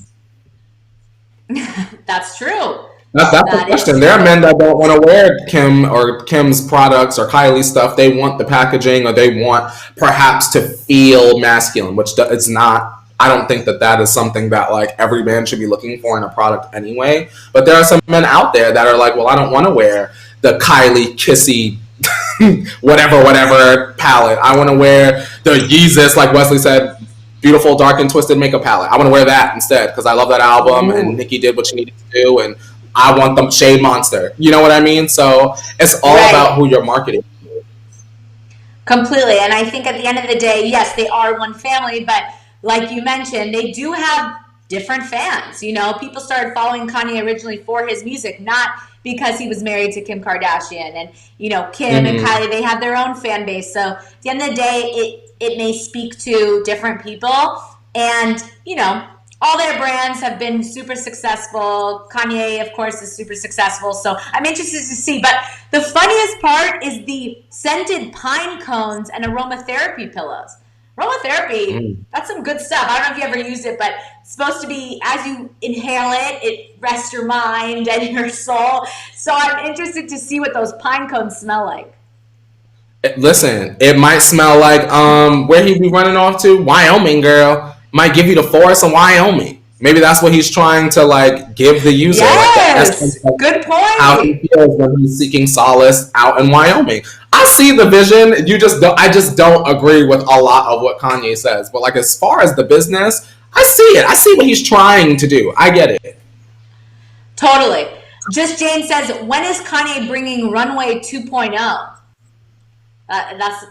That's true. That's the question. There are men that don't want to wear Kim or Kim's products or Kylie stuff. They want the packaging, or they want perhaps to feel masculine, which it's not. I don't think that is something that like every man should be looking for in a product anyway. But there are some men out there that are like, well, I don't want to wear the Kylie kissy whatever palette. I want to wear the Yeezus, like Wesley said, beautiful dark and twisted makeup palette. I want to wear that instead because I love that album and NICKI did what she needed to do, and I want the Shade Monster. You know what I mean? So it's all about who you're marketing. Completely. And I think at the end of the day, yes, they are one family, but like you mentioned, they do have different fans. You know, people started following Kanye originally for his music, not because he was married to Kim Kardashian. And, you know, Kim and Kylie, they have their own fan base. So at the end of the day, it may speak to different people. And, you know, all their brands have been super successful. Kanye, of course, is super successful. So I'm interested to see. But the funniest part is the scented pine cones and aromatherapy pillows. Aromatherapy, that's some good stuff. I don't know if you ever used it, but it's supposed to be, as you inhale it, it rests your mind and your soul. So I'm interested to see what those pine cones smell like. Listen, it might smell like where he be running off to? Wyoming, girl. Might give you the forest of Wyoming. Maybe that's what he's trying to like give the user. Yes, like good point. How he feels when he's seeking solace out in Wyoming. I see the vision. I just don't agree with a lot of what Kanye says. But like as far as the business, I see it. I see what he's trying to do. I get it. Totally. Just Jane says, when is Kanye bringing Runway 2.0? That's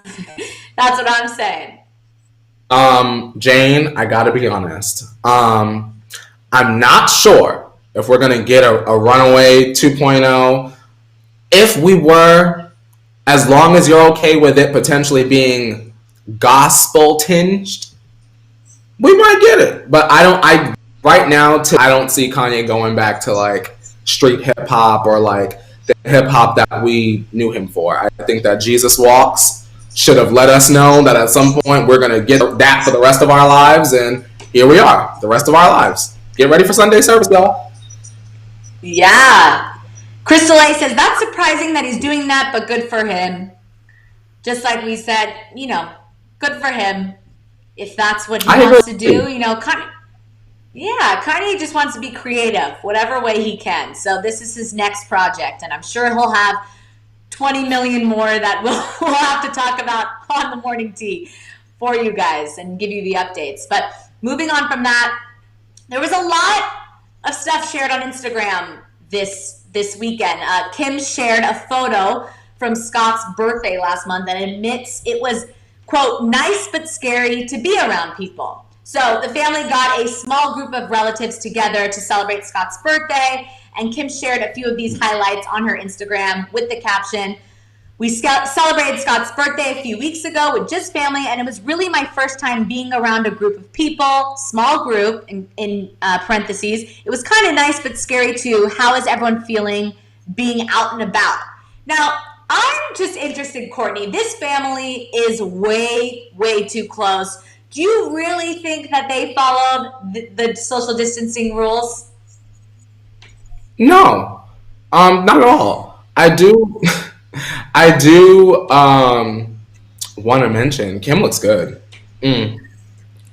what I'm saying. Jane, I gotta be honest. I'm not sure if we're gonna get a Runaway 2.0. If we were, as long as you're okay with it potentially being gospel tinged, we might get it. But right now, I don't see Kanye going back to like street hip hop or like the hip hop that we knew him for. I think that Jesus Walks should have let us know that at some point we're gonna get that for the rest of our lives, and here we are, the rest of our lives. Get ready for Sunday service, y'all. Yeah. Crystal A says, that's surprising that he's doing that, but good for him. Just like we said, you know, good for him. If that's what he wants to do, you know, Kanye just wants to be creative, whatever way he can. So this is his next project, and I'm sure he'll have 20 million more that we'll have to talk about on the morning tea for you guys and give you the updates. But moving on from that, There was a lot of stuff shared on Instagram this weekend. Kim shared a photo from Scott's birthday last month and admits it was, quote, nice but scary to be around people. So the family got a small group of relatives together to celebrate Scott's birthday, and Kim shared a few of these highlights on her Instagram with the caption, "We celebrated Scott's birthday a few weeks ago with just family, and it was really my first time being around a group of people, small group, in parentheses. It was kind of nice but scary too. How is everyone feeling being out and about?" Now, I'm just interested, Courtney. This family is way, way too close. Do you really think that they followed the social distancing rules? No, not at all. I do want to mention Kim looks good. Leo,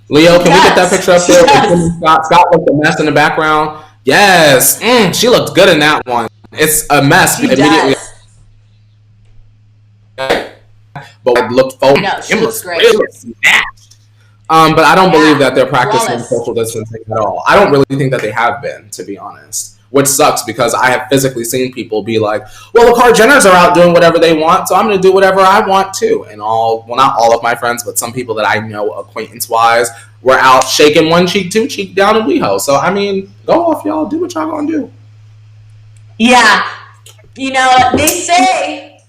can we get that picture up there? Yes. Scott looked a mess in the background. Yes, she looked good in that one. It's a mess She immediately. does. But I looked forward. No, she looks great. Really snatched. But I don't believe that they're practicing social distancing at all. I don't really think that they have been, to be honest. Which sucks because I have physically seen people be like, well, the Kardashians are out doing whatever they want, so I'm going to do whatever I want too. And not all of my friends, but some people that I know acquaintance-wise were out shaking one cheek, two cheek down in WeHo. So, I mean, go off, y'all. Do what y'all going to do. Yeah. You know, they say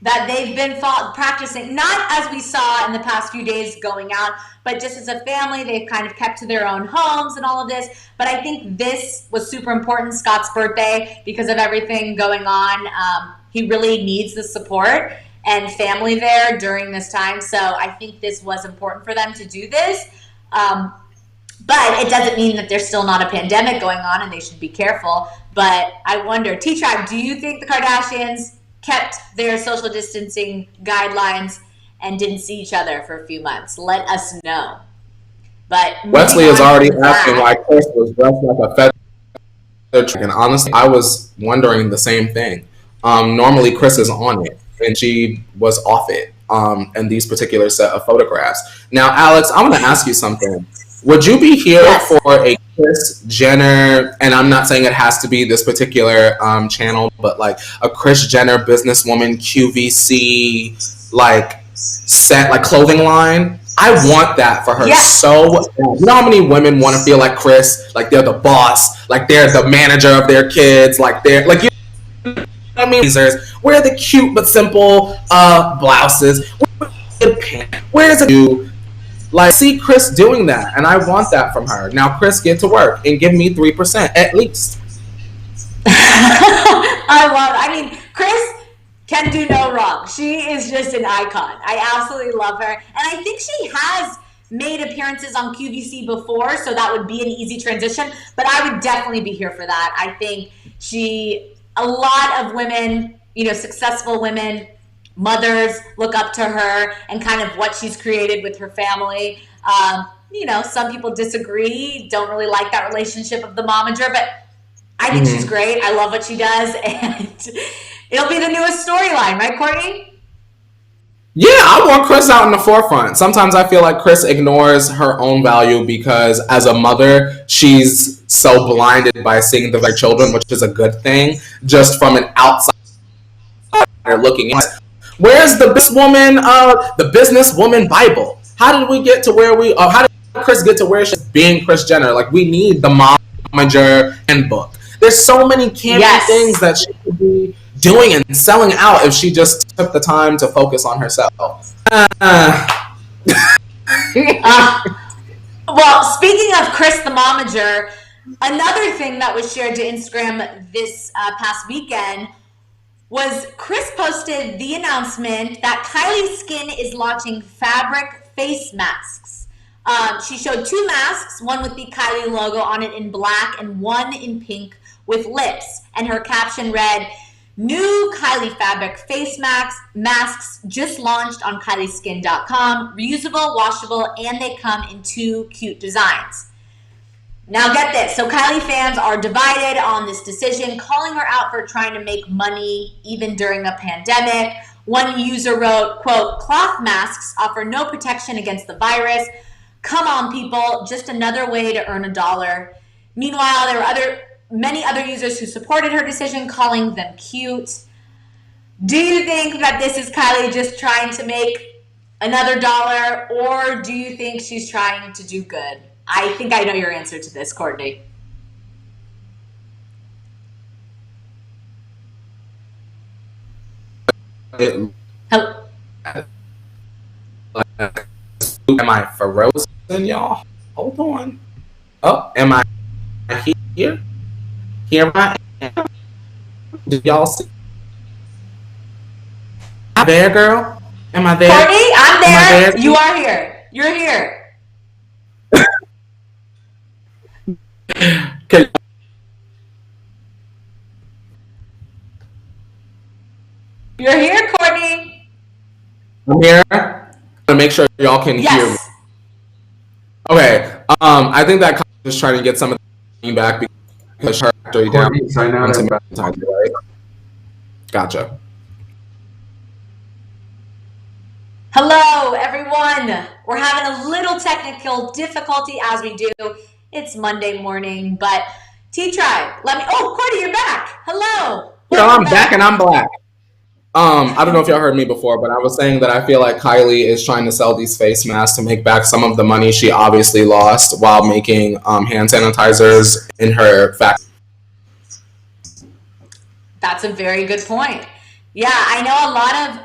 that they've been practicing, not as we saw in the past few days going out, but just as a family, they've kind of kept to their own homes and all of this. But I think this was super important, Scott's birthday, because of everything going on. He really needs the support and family there during this time. So I think this was important for them to do this. But it doesn't mean that there's still not a pandemic going on and they should be careful. But I wonder, T-Tribe, do you think the Kardashians kept their social distancing guidelines and didn't see each other for a few months? Let us know. But Wesley is already asking why Chris was dressed like a feather. And honestly, I was wondering the same thing. Normally, Chris is on it, and she was off it in these particular set of photographs. Now, Alex, I want to ask you something. Would you be here for a Kris Jenner, and I'm not saying it has to be this particular channel, but like a Kris Jenner businesswoman QVC set clothing line? I want that for her so bad. You know how many women want to feel like Kris, like they're the boss, like they're the manager of their kids, like they're like, you know what I mean? Wear the cute but simple blouses, where's a new. See Kris doing that, and I want that from her. Now, Kris, get to work and give me 3% at least. I mean, Kris can do no wrong. She is just an icon. I absolutely love her, and I think she has made appearances on QVC before, so that would be an easy transition. But I would definitely be here for that. I think a lot of women, successful women, mothers look up to her and kind of what she's created with her family. Some people disagree, don't really like that relationship of the momager, but I think she's great. I love what she does, and it'll be the newest storyline, right, Courtney? Yeah, I want Kris out in the forefront. Sometimes I feel like Kris ignores her own value because as a mother, she's so blinded by seeing their children, which is a good thing, just from an outside looking in. Where's the businesswoman Bible? How did we get to where we? How did Kris get to where she's being Kris Jenner? Like, we need the momager handbook. There's so many campy things that she could be doing and selling out if she just took the time to focus on herself. Well, speaking of Kris the momager, another thing that was shared to Instagram this past weekend was Kris posted the announcement that Kylie Skin is launching fabric face masks. She showed 2 masks, one with the Kylie logo on it in black and one in pink with lips. And her caption read, "New Kylie fabric face masks just launched on KylieSkin.com. Reusable, washable, and they come in 2 cute designs." Now get this. So Kylie fans are divided on this decision, calling her out for trying to make money even during a pandemic. One user wrote, quote, "Cloth masks offer no protection against the virus. Come on, people, just another way to earn $1. Meanwhile, there were many other users who supported her decision, calling them cute. Do you think that this is Kylie just trying to make another dollar, or do you think she's trying to do good? I think I know your answer to this, Courtney. Hello? Am I frozen, y'all? Hold on. Oh, am I here? Here I am. Did y'all see? Am I there, girl? Am I there? Courtney, I'm there. There. You are here. You're here. Okay. You're here, Courtney. I'm here. To make sure y'all can hear me. Okay. I think that is trying to get some of the back because her factory down. Right? Gotcha. Hello, everyone. We're having a little technical difficulty as we do. It's Monday morning, but T-Tribe, let me. Oh, Courtney, you're back. Hello. Girl, I'm back and I'm black. I don't know if y'all heard me before, but I was saying that I feel like Kylie is trying to sell these face masks to make back some of the money she obviously lost while making hand sanitizers in her factory. That's a very good point. Yeah, I know a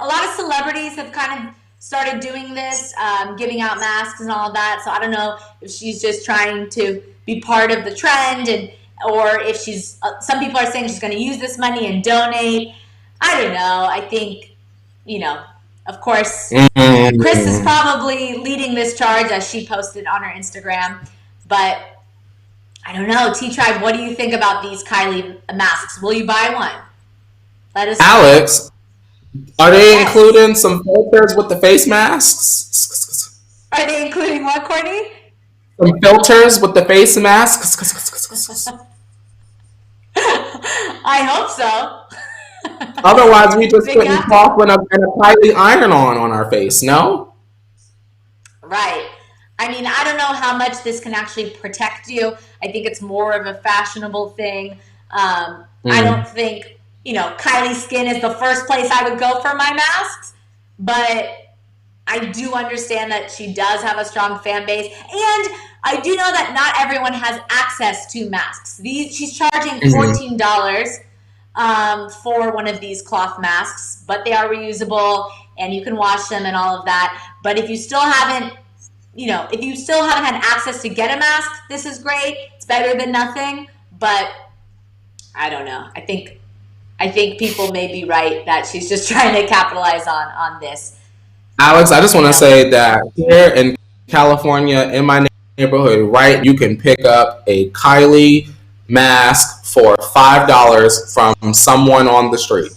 lot of celebrities have kind of started doing this, giving out masks and all of that. So I don't know if she's just trying to be part of the trend, or if she's. Some people are saying she's going to use this money and donate. I don't know. I think, of course, Chris is probably leading this charge as she posted on her Instagram. But I don't know. T-Tribe, what do you think about these Kylie masks? Will you buy one? Let us know. Alex, are they including some filters with the face masks? Are they including what, Courtney? Some filters with the face masks? I hope so. Otherwise, we just put cloth and a Kylie iron-on our face, no? Right. I mean, I don't know how much this can actually protect you. I think it's more of a fashionable thing. I don't think, Kylie's skin is the first place I would go for my masks, but I do understand that she does have a strong fan base, and I do know that not everyone has access to masks. She's charging $14 for one of these cloth masks, but they are reusable and you can wash them and all of that. But if you still haven't, had access to get a mask, this is great. It's better than nothing, but I don't know. I think people may be right that she's just trying to capitalize on this. Alex, I just want to say that here in California, in my neighborhood, right, you can pick up a Kylie mask for $5 from someone on the street.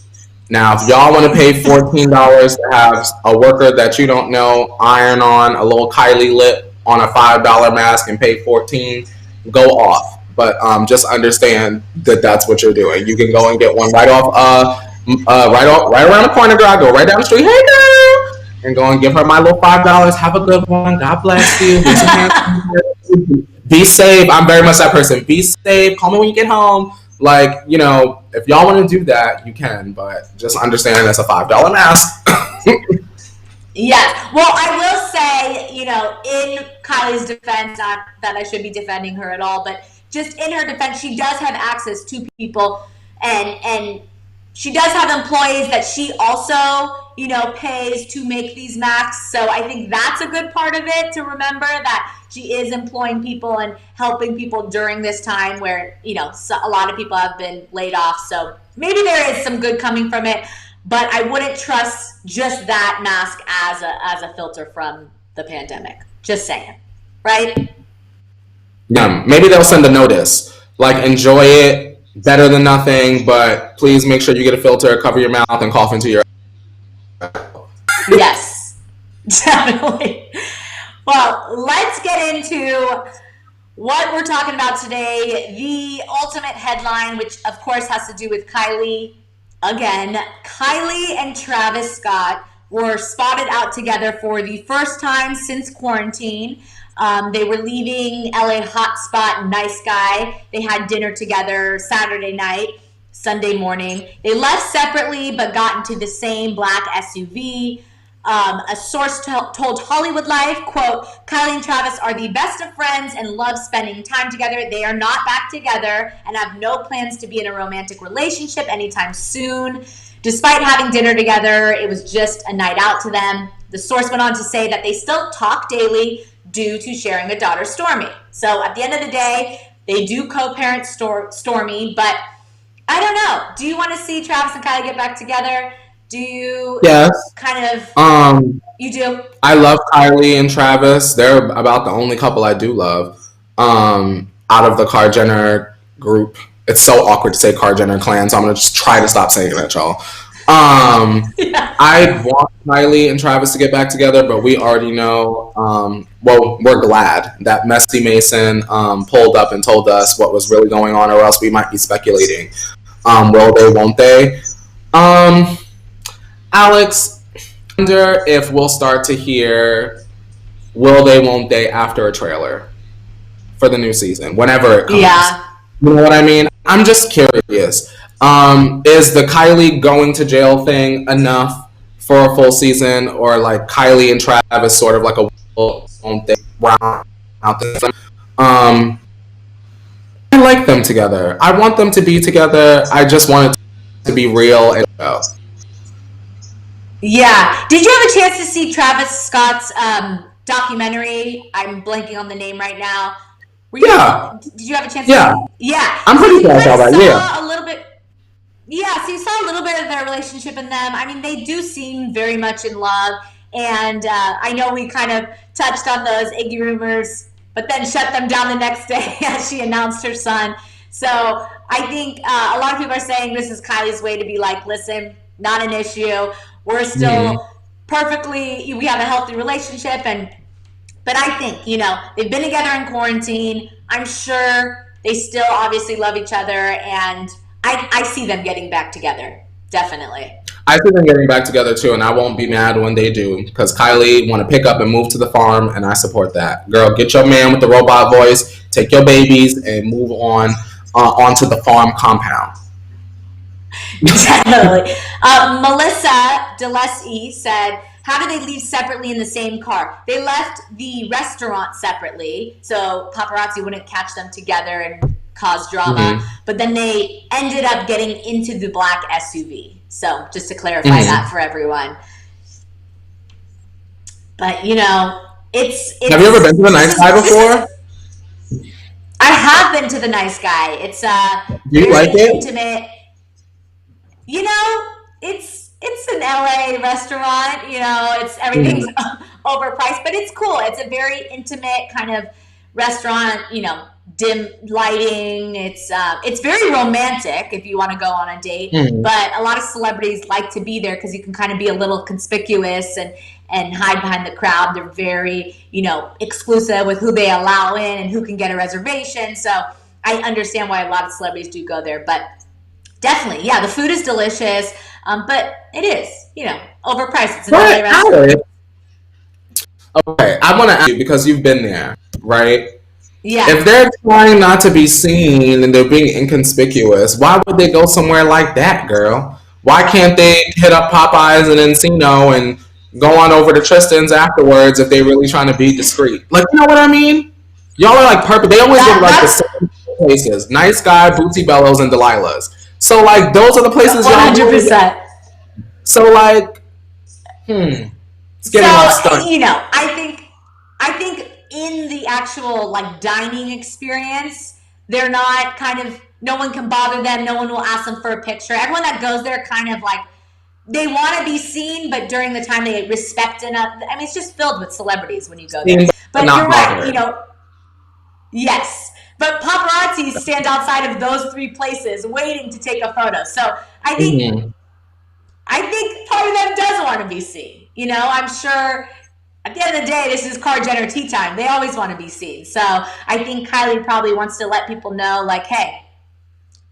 Now, if y'all want to pay $14 to have a worker that you don't know iron on a little Kylie lip on a $5 mask and pay $14, go off. But just understand that that's what you're doing. You can go and get one right around the corner, girl. Go right down the street. Hey, girl, and go and give her my little $5. Have a good one. God bless you. Be safe. I'm very much that person. Be safe. Call me when you get home. Like, if y'all want to do that, you can, but just understand that's a $5 mask. Yes. Well, I will say, in Kylie's defense, not that I should be defending her at all, but just in her defense, she does have access to people, and she does have employees that she also, pays to make these masks. So I think that's a good part of it, to remember that she is employing people and helping people during this time where, a lot of people have been laid off. So maybe there is some good coming from it, but I wouldn't trust just that mask as a filter from the pandemic. Just saying, right? Yeah, maybe they'll send a notice. Like, enjoy it, better than nothing, but please make sure you get a filter, cover your mouth, and cough into your... Yes, definitely. Well, let's get into what we're talking about today. The ultimate headline, which of course has to do with Kylie again. Kylie and Travis Scott were spotted out together for the first time since quarantine. They were leaving LA hotspot Nice Guy. They had dinner together Saturday night, Sunday morning. They left separately but got into the same black SUV. A source told Hollywood Life, quote, Kylie and Travis are the best of friends and love spending time together. They are not back together and have no plans to be in a romantic relationship anytime soon. Despite having dinner together, it was just a night out to them. The source went on to say that they still talk daily due to sharing a daughter, Stormy. So at the end of the day, they do co-parent Stormy, but I don't know. Do you want to see Travis and Kylie get back together? Do you kind of you do? I love Kylie and Travis. They're about the only couple I do love. Out of the Kar Jenner group. It's so awkward to say Kar Jenner clan, so I'm gonna just try to stop saying that, y'all. I want Kylie and Travis to get back together, but we already know. Well, we're glad that Messy Mason pulled up and told us what was really going on, or else we might be speculating. Will they? Won't they? Alex, I wonder if we'll start to hear will they, won't they after a trailer for the new season, whenever it comes. Yeah. You know what I mean? I'm just curious. Is the Kylie going to jail thing enough for a full season, or like Kylie and Travis sort of like a won't they round out the I like them together. I want them to be together. I just want it to be real and Yeah. Did you have a chance to see Travis Scott's documentary? I'm blanking on the name right now. Did you have a chance to see? Yeah. I'm pretty sure I saw that, yeah. A little bit. Yeah, so you saw a little bit of their relationship in them. I mean, they do seem very much in love. And I know we kind of touched on those Iggy rumors, but then shut them down the next day as she announced her son. So I think a lot of people are saying this is Kylie's way to be like, listen, not an issue. We're still perfectly, we have a healthy relationship. But I think, they've been together in quarantine. I'm sure they still obviously love each other. And I see them getting back together. Definitely. I see them getting back together too, and I won't be mad when they do, because Kylie want to pick up and move to the farm, and I support that. Girl, get your man with the robot voice, take your babies, and move on onto the farm compound. Definitely. Melissa DeLessie said, how did they leave separately in the same car? They left the restaurant separately, so paparazzi wouldn't catch them together and cause drama. But then they ended up getting into the black SUV. So just to clarify that for everyone. But, it's Have you ever been to the Nice Guy before? I have been to the Nice Guy. It's Do you like it? Intimate. It's an LA restaurant. It's everything's overpriced, but it's cool. It's a very intimate kind of restaurant. Dim lighting. It's very romantic if you want to go on a date. But a lot of celebrities like to be there because you can kind of be a little conspicuous and hide behind the crowd. They're very exclusive with who they allow in and who can get a reservation. So I understand why a lot of celebrities do go there, but definitely, yeah, the food is delicious, but it is, overpriced. It's an LA restaurant. Okay, I want to ask you, because you've been there, right? Yeah. If they're trying not to be seen and they're being inconspicuous, why would they go somewhere like that, girl? Why can't they hit up Popeyes and Encino and go on over to Tristan's afterwards if they're really trying to be discreet? Like, you know what I mean? Y'all are like perfect. They always get like the same places. Nice Guy, Bootsy Bellows, and Delilah's. So like those are the places y'all 100%. So like, it's getting all stuck. I think in the actual like dining experience, they're not no one can bother them. No one will ask them for a picture. Everyone that goes there kind of like, they want to be seen, but during the time they respect enough. I mean, it's just filled with celebrities when you go there. But you're right, yes. But paparazzi stand outside of those three places waiting to take a photo. So I think part of them does want to be seen. I'm sure at the end of the day, this is Kar Jenner tea time. They always want to be seen. So I think Kylie probably wants to let people know, like, hey,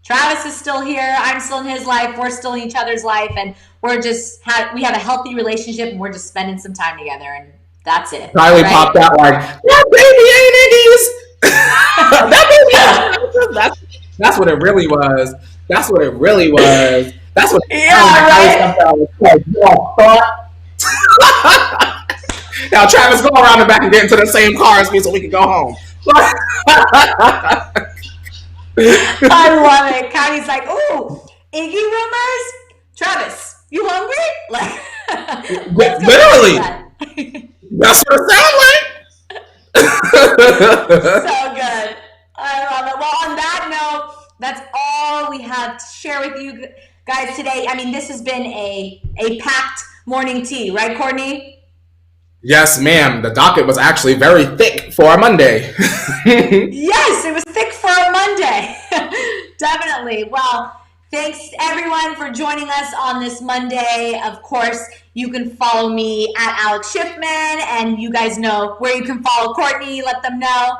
Travis is still here. I'm still in his life. We're still in each other's life, and we're just we have a healthy relationship, and we're just spending some time together, and that's it. Kylie popped out like, that baby ain't Iggy's. That's what it really was. That's what it really was. That's what right? Now Travis, go around the back and get into the same car as me so we can go home. I love it. Kylie's like, ooh, Iggy rumors? Travis, you hungry? Like, literally. That's what it sounds like. So good. I love it. Well, on that note, that's all we have to share with you guys today. I mean, this has been a packed morning tea, right, Courtney? Yes, ma'am. The docket was actually very thick for a Monday. Yes, it was thick for a Monday. Definitely. Well, thanks everyone for joining us on this Monday. Of course, you can follow me at Alex Schiffman, and you guys know where you can follow Courtney. Let them know.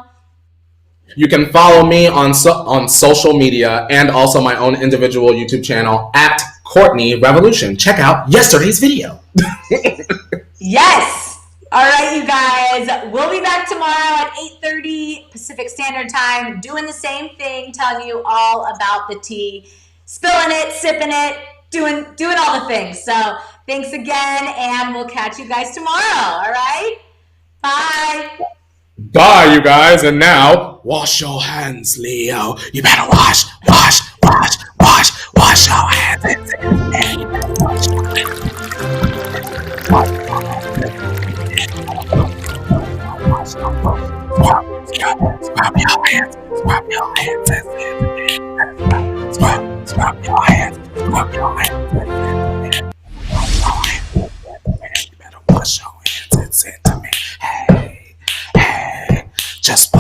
You can follow me on social media and also my own individual YouTube channel at Courtney Revolution. Check out yesterday's video. Yes. All right, you guys. We'll be back tomorrow at 8:30 Pacific Standard Time, doing the same thing, telling you all about the tea, spilling it, sipping it, doing all the things. So thanks again, and we'll catch you guys tomorrow. All right? Bye. Bye, you guys. And now, wash your hands, Leo. You better wash your hands. Wash your hands. Scrub your hands. Scrub your hands. Scrub your hands. Scrub your hands. You better wash your hands and send to me. Hey, just